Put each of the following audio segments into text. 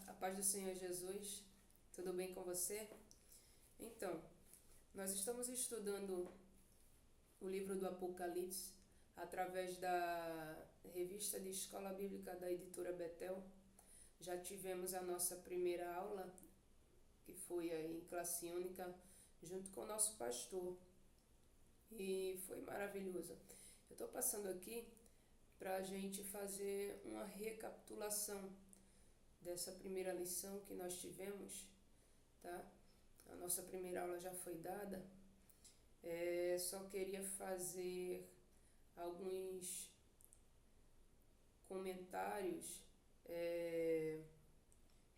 A paz do Senhor Jesus, tudo bem com você? Então, nós estamos estudando o livro do Apocalipse através da revista de Escola Bíblica da editora Betel. Já tivemos a nossa primeira aula, que foi em classe única, junto com o nosso pastor, e foi maravilhoso. Eu estou passando aqui para a gente fazer uma recapitulação dessa primeira lição que nós tivemos, tá? A nossa primeira aula já foi dada. Só queria fazer alguns comentários,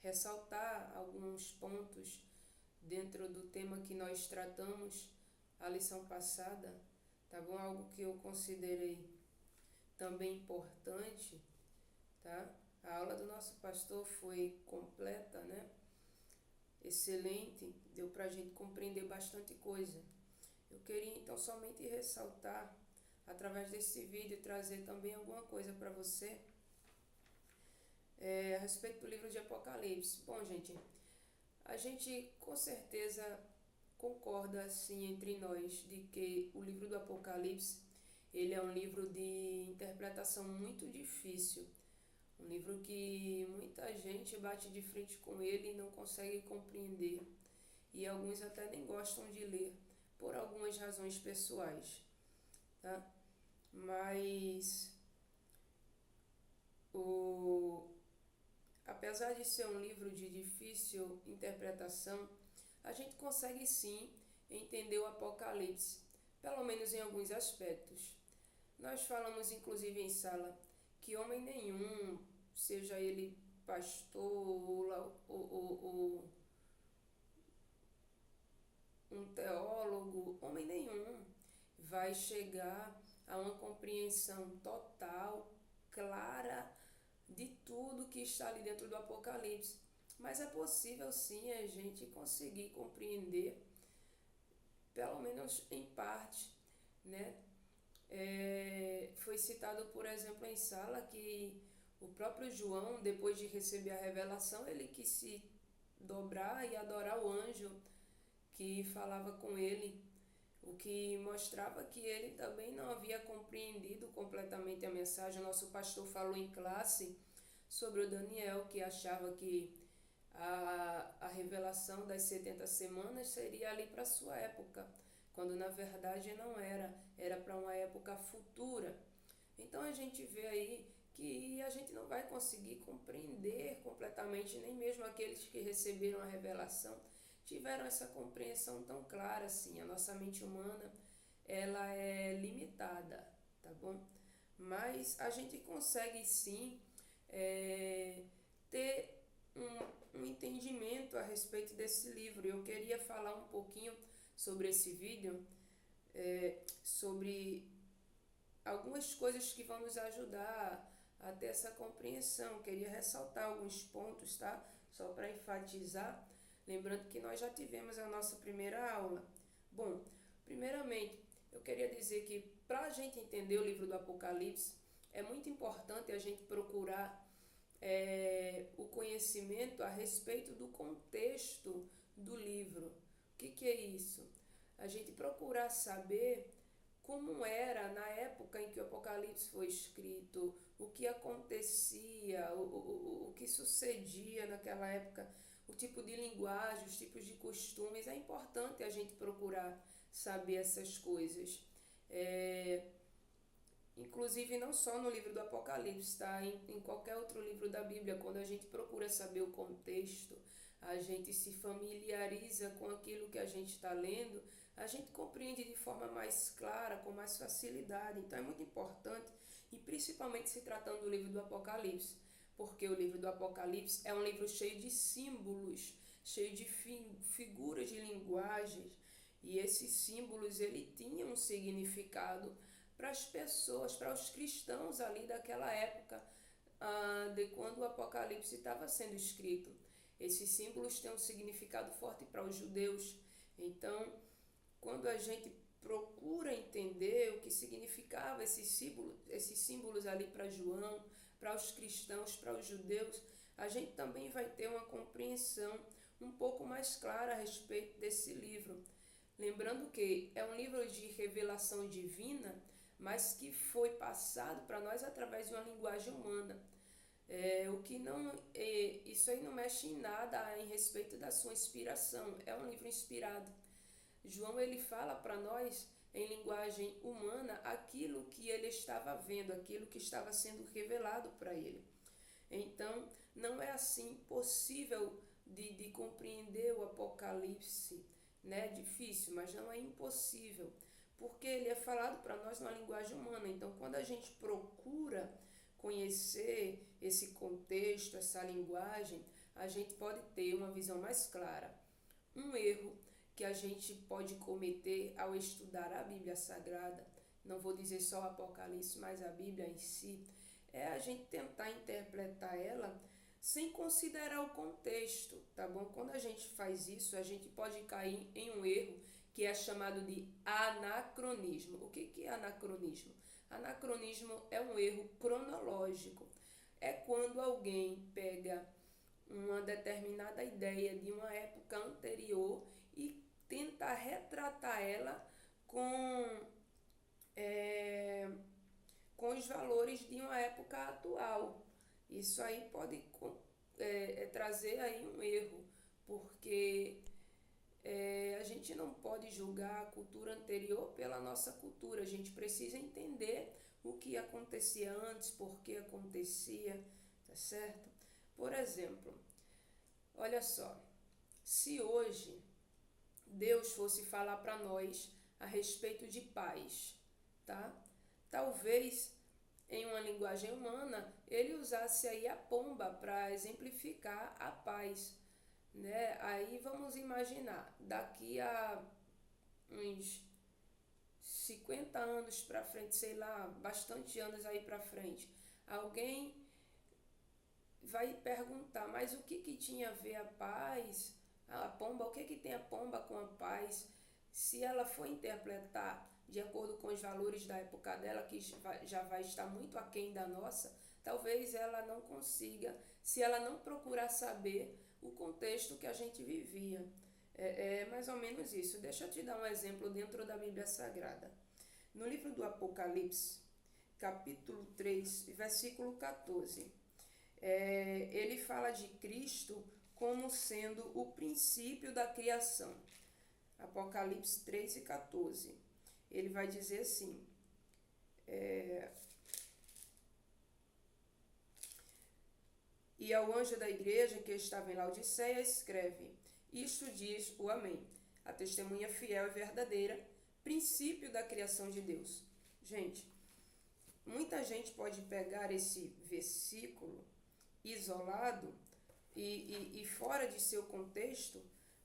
ressaltar alguns pontos dentro do tema que nós tratamos a lição passada, tá bom? Algo que eu considerei também importante, tá? A aula do nosso pastor foi completa, né? Excelente, deu para a gente compreender bastante coisa. Eu queria então somente ressaltar, através desse vídeo, trazer também alguma coisa para você a respeito do livro de Apocalipse. Bom, gente, a gente com certeza concorda assim entre nós de que o livro do Apocalipse ele é um livro de interpretação muito difícil. Um livro que muita gente bate de frente com ele e não consegue compreender. E alguns até nem gostam de ler, por algumas razões pessoais, tá? Mas, apesar de ser um livro de difícil interpretação, a gente consegue sim entender o Apocalipse, pelo menos em alguns aspectos. Nós falamos inclusive em sala que homem nenhum, seja ele pastor ou um teólogo, homem nenhum vai chegar a uma compreensão total, clara de tudo que está ali dentro do Apocalipse. Mas é possível sim a gente conseguir compreender, pelo menos em parte, né? Foi citado, por exemplo, em sala que o próprio João, depois de receber a revelação, ele quis se dobrar e adorar o anjo que falava com ele, o que mostrava que ele também não havia compreendido completamente a mensagem. O nosso pastor falou em classe sobre o Daniel, que achava que a revelação das 70 semanas seria ali para a sua época, quando na verdade não era, era para uma época futura. Então a gente vê aí que a gente não vai conseguir compreender completamente, nem mesmo aqueles que receberam a revelação tiveram essa compreensão tão clara assim. A nossa mente humana, ela é limitada, tá bom? Mas a gente consegue sim ter um entendimento a respeito desse livro. Eu queria falar um pouquinho sobre esse vídeo, sobre algumas coisas que vão nos ajudar a ter essa compreensão. Queria ressaltar alguns pontos, tá? Só para enfatizar, lembrando que nós já tivemos a nossa primeira aula. Bom, primeiramente, eu queria dizer que para a gente entender o livro do Apocalipse, é muito importante a gente procurar o conhecimento a respeito do contexto do livro. O que é isso? A gente procurar saber como era na época em que o Apocalipse foi escrito, o que acontecia, o que sucedia naquela época, o tipo de linguagem, os tipos de costumes. É importante a gente procurar saber essas coisas. Inclusive não só no livro do Apocalipse, tá? Em qualquer outro livro da Bíblia, quando a gente procura saber o contexto, a gente se familiariza com aquilo que a gente está lendo, a gente compreende de forma mais clara, com mais facilidade. Então é muito importante, e principalmente se tratando do livro do Apocalipse, porque o livro do Apocalipse é um livro cheio de símbolos, cheio de figuras de linguagens, e esses símbolos ele tinham um significado para as pessoas, para os cristãos ali daquela época, de quando o Apocalipse estava sendo escrito. Esses símbolos têm um significado forte para os judeus. Então, quando a gente procura entender o que significava esses símbolos ali para João, para os cristãos, para os judeus, a gente também vai ter uma compreensão um pouco mais clara a respeito desse livro. Lembrando que é um livro de revelação divina, mas que foi passado para nós através de uma linguagem humana. O que não, isso aí não mexe em nada em respeito da sua inspiração. É um livro inspirado. João ele fala para nós em linguagem humana aquilo que ele estava vendo, aquilo que estava sendo revelado para ele. Então, não é assim possível de compreender o Apocalipse, né? Difícil, mas não é impossível, porque ele é falado para nós numa linguagem humana. Então, quando a gente procura conhecer esse contexto, essa linguagem, a gente pode ter uma visão mais clara. Um erro que a gente pode cometer ao estudar a Bíblia Sagrada, não vou dizer só o Apocalipse, mas a Bíblia em si, é a gente tentar interpretar ela sem considerar o contexto, tá bom? Quando a gente faz isso, a gente pode cair em um erro que é chamado de anacronismo. O que é anacronismo? Anacronismo é um erro cronológico. É quando alguém pega uma determinada ideia de uma época anterior e tenta retratar ela com os valores de uma época atual. Isso aí pode trazer aí um erro, porque a gente não pode julgar a cultura anterior pela nossa cultura. A gente precisa entender o que acontecia antes, por que acontecia, tá certo? Por exemplo, olha só, se hoje Deus fosse falar para nós a respeito de paz, tá? Talvez em uma linguagem humana ele usasse aí a pomba para exemplificar a paz, né? Aí vamos imaginar, daqui a uns 50 anos para frente, sei lá, bastante anos aí para frente, alguém vai perguntar, mas o que tinha a ver a paz, a pomba, o que tem a pomba com a paz? Se ela for interpretar de acordo com os valores da época dela, que já vai estar muito aquém da nossa, talvez ela não consiga, se ela não procurar saber o contexto que a gente vivia. É mais ou menos isso. Deixa eu te dar um exemplo dentro da Bíblia Sagrada. No livro do Apocalipse, capítulo 3, versículo 14, ele fala de Cristo como sendo o princípio da criação. Apocalipse 3 e 14. Ele vai dizer assim, e ao anjo da igreja que estava em Laodiceia escreve, isto diz o Amém, a testemunha fiel e verdadeira, princípio da criação de Deus. Gente, muita gente pode pegar esse versículo isolado e fora de seu contexto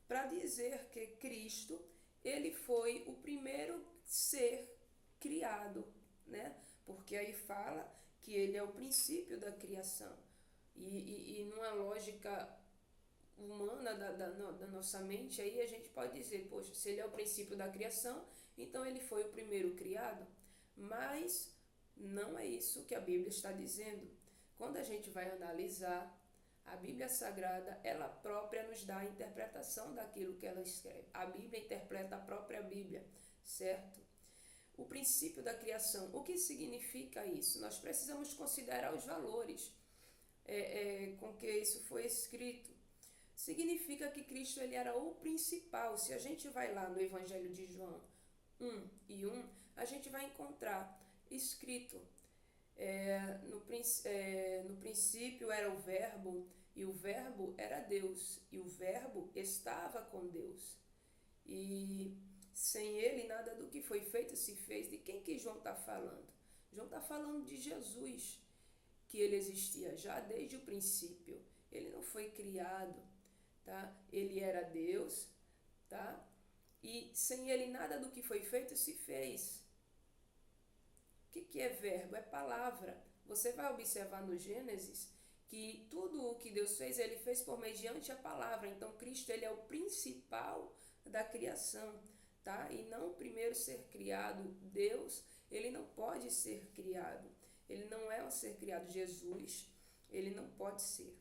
para dizer que Cristo ele foi o primeiro ser criado, né? Porque aí fala que ele é o princípio da criação. E numa lógica humana da nossa mente, aí a gente pode dizer, poxa, se ele é o princípio da criação, então ele foi o primeiro criado. Mas não é isso que a Bíblia está dizendo. Quando a gente vai analisar, a Bíblia Sagrada, ela própria nos dá a interpretação daquilo que ela escreve. A Bíblia interpreta a própria Bíblia, certo? O princípio da criação, o que significa isso? Nós precisamos considerar os valores com que isso foi escrito. Significa que Cristo ele era o principal. Se a gente vai lá no Evangelho de João 1:1, a gente vai encontrar escrito no princípio era o verbo, e o verbo era Deus, e o verbo estava com Deus. E sem ele nada do que foi feito se fez. De quem que João está falando? João está falando de Jesus, que ele existia já desde o princípio. Ele não foi criado, tá? Ele era Deus, tá? E sem ele nada do que foi feito se fez. O que é verbo? É palavra. Você vai observar no Gênesis que tudo o que Deus fez, ele fez por mediante a palavra. Então, Cristo ele é o principal da criação, tá? E não o primeiro ser criado. Deus, ele não pode ser criado. Ele não é um ser criado. Jesus, ele não pode ser,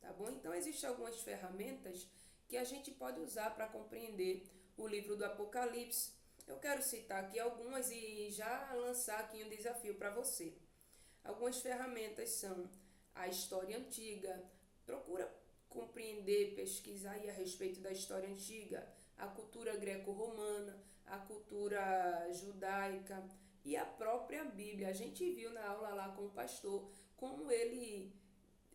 tá bom? Então, existem algumas ferramentas que a gente pode usar para compreender o livro do Apocalipse. Eu quero citar aqui algumas e já lançar aqui um desafio para você. Algumas ferramentas são a história antiga. Procura compreender, pesquisar aí a respeito da história antiga, a cultura greco-romana, a cultura judaica e a própria Bíblia. A gente viu na aula lá com o pastor como ele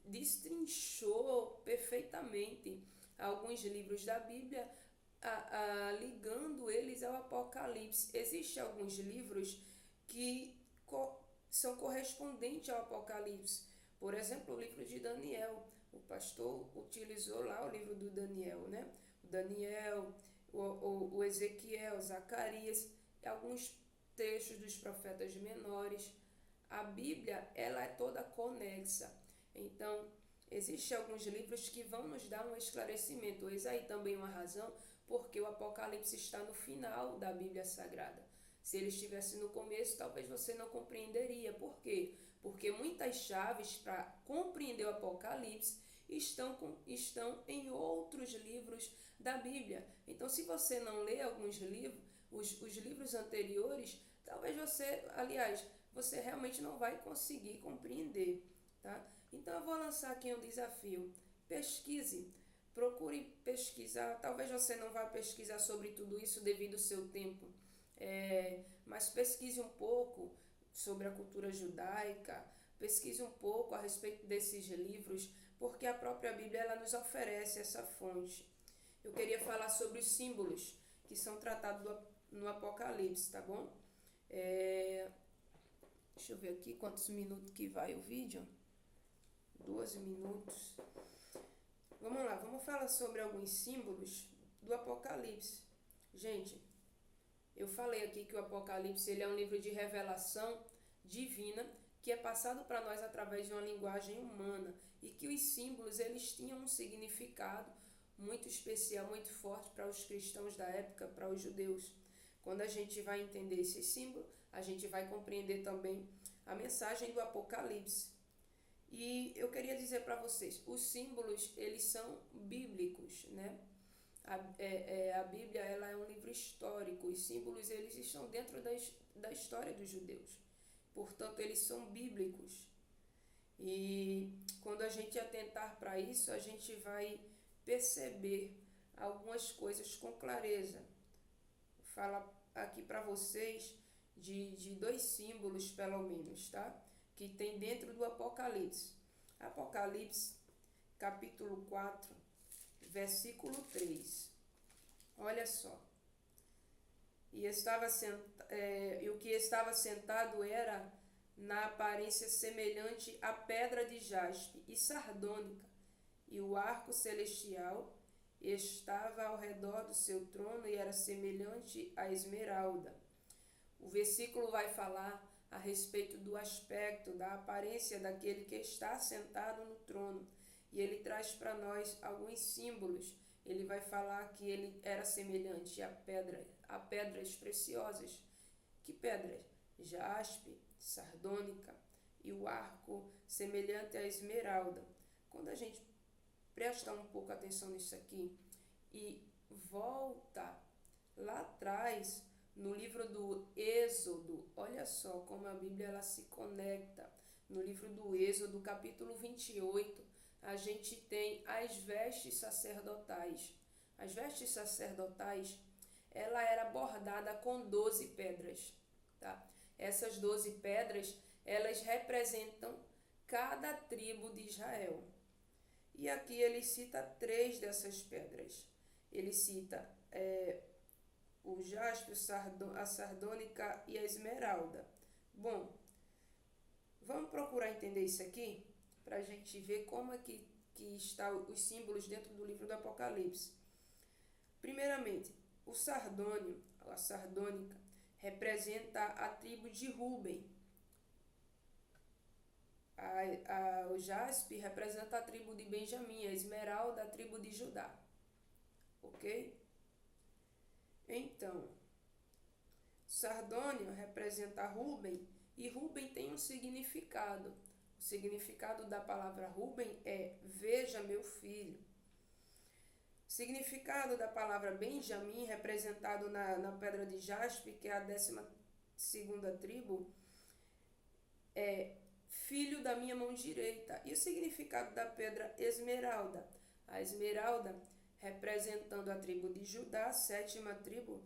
destrinchou perfeitamente alguns livros da Bíblia, ligando eles ao Apocalipse. Existem alguns livros que são correspondentes ao Apocalipse. Por exemplo, o livro de Daniel. O pastor utilizou lá o livro do Daniel, né? O Daniel, o Ezequiel, Zacarias, alguns trechos dos profetas menores. A Bíblia, ela é toda conexa. Então, existem alguns livros que vão nos dar um esclarecimento. Eis aí também uma razão porque o Apocalipse está no final da Bíblia Sagrada. Se ele estivesse no começo, talvez você não compreenderia. Por quê? Porque muitas chaves para compreender o Apocalipse estão em outros livros da Bíblia. Então, se você não lê alguns livros, os livros anteriores, talvez você realmente não vai conseguir compreender, tá? Então, eu vou lançar aqui um desafio. Pesquise, procure pesquisar. Talvez você não vá pesquisar sobre tudo isso devido ao seu tempo, mas pesquise um pouco sobre a cultura judaica, pesquise um pouco a respeito desses livros, porque a própria Bíblia ela nos oferece essa fonte. Eu queria falar sobre os símbolos que são tratados no Apocalipse, tá bom? Deixa eu ver aqui quantos minutos que vai o vídeo. 12 minutos. Vamos lá, vamos falar sobre alguns símbolos do Apocalipse. Gente, eu falei aqui que o Apocalipse ele é um livro de revelação divina que é passado para nós através de uma linguagem humana e que os símbolos eles tinham um significado muito especial, muito forte para os cristãos da época, para os judeus. Quando a gente vai entender esse símbolo, a gente vai compreender também a mensagem do Apocalipse. E eu queria dizer para vocês, os símbolos eles são bíblicos, né? A Bíblia ela é um livro histórico, os símbolos eles estão dentro da história dos judeus, portanto eles são bíblicos. E quando a gente atentar para isso, a gente vai perceber algumas coisas com clareza. Vou falar aqui para vocês de dois símbolos pelo menos, tá? Que tem dentro do Apocalipse. Apocalipse, capítulo 4, versículo 3. Olha só. E o que estava sentado era na aparência semelhante à pedra de jaspe e sardônica, e o arco celestial estava ao redor do seu trono e era semelhante à esmeralda. O versículo vai falar a respeito do aspecto, da aparência daquele que está sentado no trono. E ele traz para nós alguns símbolos. Ele vai falar que ele era semelhante a pedras preciosas. Que pedras? Jaspe, sardônica e o arco semelhante à esmeralda. Quando a gente presta um pouco atenção nisso aqui e volta lá atrás, no livro do Êxodo, olha só como a Bíblia ela se conecta. No livro do Êxodo, capítulo 28, a gente tem as vestes sacerdotais. As vestes sacerdotais, ela era bordada com 12 pedras, tá? Essas 12 pedras, elas representam cada tribo de Israel. E aqui ele cita 3 dessas pedras. Ele cita o jaspe, a sardônica e a esmeralda. Bom, vamos procurar entender isso aqui para a gente ver como é que estão os símbolos dentro do livro do Apocalipse. Primeiramente, o sardônio, a sardônica, representa a tribo de Ruben. O jaspe representa a tribo de Benjamim, a esmeralda a tribo de Judá. Ok? Então, Sardônio representa Ruben e Ruben tem um significado. O significado da palavra Rúben é veja meu filho. O significado da palavra Benjamim, representado na pedra de jaspe, que é a 12ª tribo, é filho da minha mão direita. E o significado da pedra esmeralda? A esmeralda, representando a tribo de Judá, a 7ª tribo,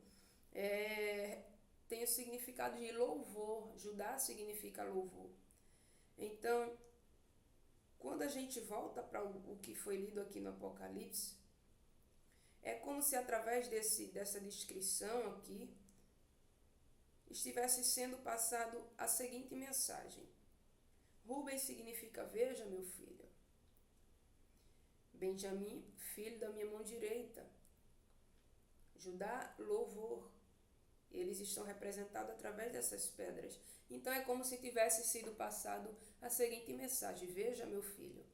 tem o significado de louvor. Judá significa louvor. Então, quando a gente volta para o que foi lido aqui no Apocalipse, é como se através dessa descrição aqui, estivesse sendo passado a seguinte mensagem. Rúben significa veja meu filho. Benjamim, filho da minha mão direita. Judá, louvor. Eles estão representados através dessas pedras. Então é como se tivesse sido passado a seguinte mensagem. Veja meu filho,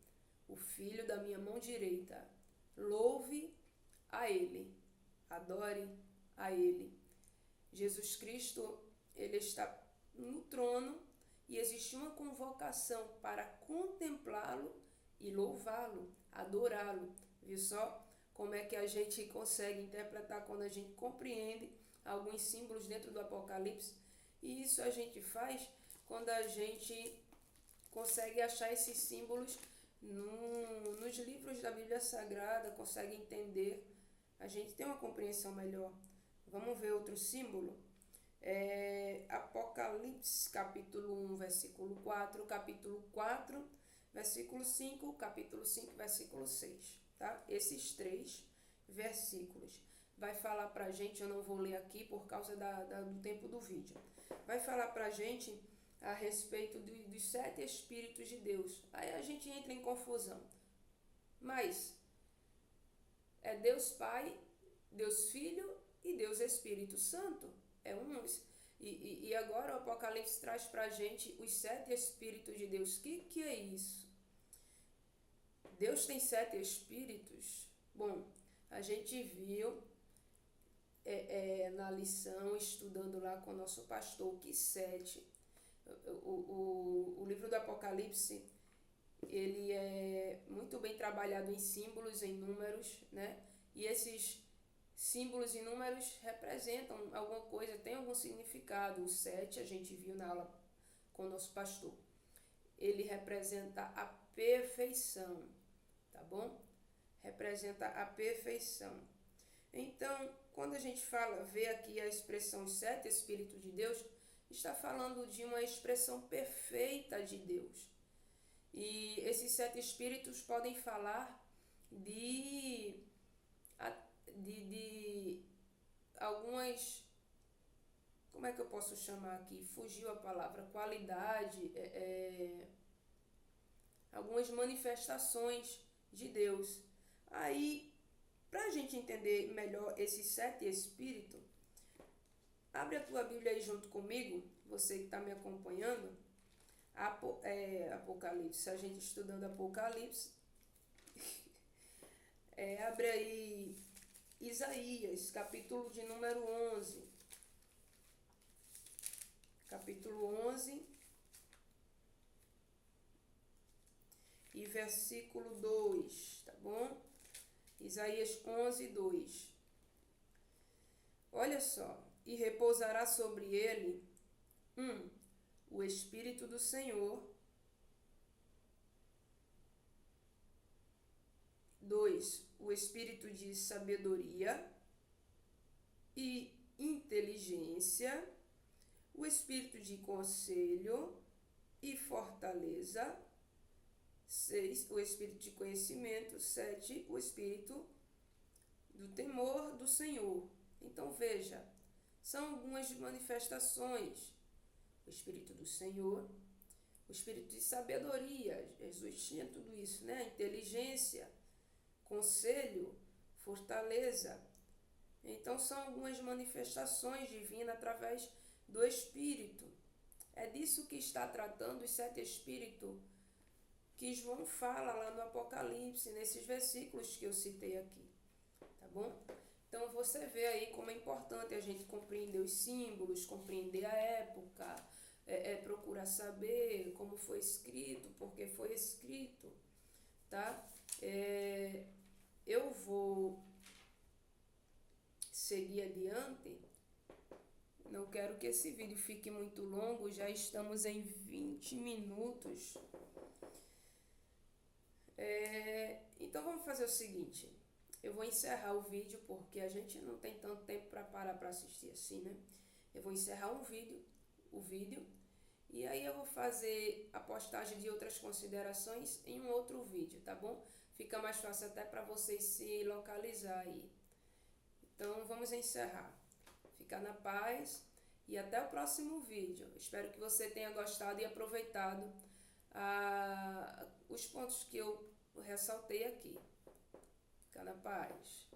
o filho da minha mão direita. Louve a ele, adore a ele. Jesus Cristo, ele está no trono e existe uma convocação para contemplá-lo e louvá-lo, adorá-lo. Viu só como é que a gente consegue interpretar quando a gente compreende alguns símbolos dentro do Apocalipse? E isso a gente faz quando a gente consegue achar esses símbolos nos livros da Bíblia Sagrada, consegue entender, a gente tem uma compreensão melhor. Vamos ver outro símbolo? Apocalipse, capítulo 1, versículo 4, capítulo 4, versículo 5, capítulo 5, versículo 6. Tá? Esses 3 versículos vai falar pra gente, eu não vou ler aqui por causa do tempo do vídeo, vai falar pra gente a respeito dos 7 Espíritos de Deus. Aí a gente entra em confusão. Mas é Deus Pai, Deus Filho e Deus Espírito Santo. E agora o Apocalipse traz pra gente os 7 Espíritos de Deus. Que é isso? Deus tem 7 Espíritos? Bom, a gente viu na lição, estudando lá com o nosso pastor, que 7. O livro do Apocalipse, ele é muito bem trabalhado em símbolos, em números, né? E esses símbolos e números representam alguma coisa, tem algum significado. O 7, a gente viu na aula com o nosso pastor. Ele representa a perfeição, tá bom? Representa a perfeição. Então, quando a gente vê aqui a expressão os 7 Espíritos de Deus, está falando de uma expressão perfeita de Deus. E esses 7 Espíritos podem falar de algumas, como é que eu posso chamar aqui? Fugiu a palavra, qualidade, algumas manifestações de Deus. Aí, para a gente entender melhor esses 7 Espíritos, abre a tua Bíblia aí junto comigo, você que está me acompanhando, Apocalipse, a gente estudando Apocalipse, abre aí Isaías, capítulo de número 11. Capítulo 11 e versículo 2, tá bom? Isaías 11, 2. Olha só. E repousará sobre ele, o Espírito do Senhor. 2, o Espírito de sabedoria e inteligência, o Espírito de conselho e fortaleza. 6, o Espírito de conhecimento. 7, o Espírito do temor do Senhor. Então veja, são algumas manifestações. O Espírito do Senhor, o Espírito de sabedoria, Jesus tinha tudo isso, né? Inteligência, conselho, fortaleza. Então são algumas manifestações divinas através do Espírito. É disso que está tratando os 7 Espíritos que João fala lá no Apocalipse, nesses versículos que eu citei aqui. Tá bom? Então você vê aí como é importante a gente compreender os símbolos, compreender a época, procurar saber como foi escrito, por que foi escrito, tá? Eu vou seguir adiante. Não quero que esse vídeo fique muito longo, já estamos em 20 minutos. Então vamos fazer o seguinte, eu vou encerrar o vídeo porque a gente não tem tanto tempo para parar para assistir assim, né? Eu vou encerrar o vídeo, e aí eu vou fazer a postagem de outras considerações em um outro vídeo, tá bom? Fica mais fácil até para vocês se localizar aí. Então vamos encerrar. Fica na paz e até o próximo vídeo. Espero que você tenha gostado e aproveitado os pontos que eu ressaltei aqui. Fica na paz.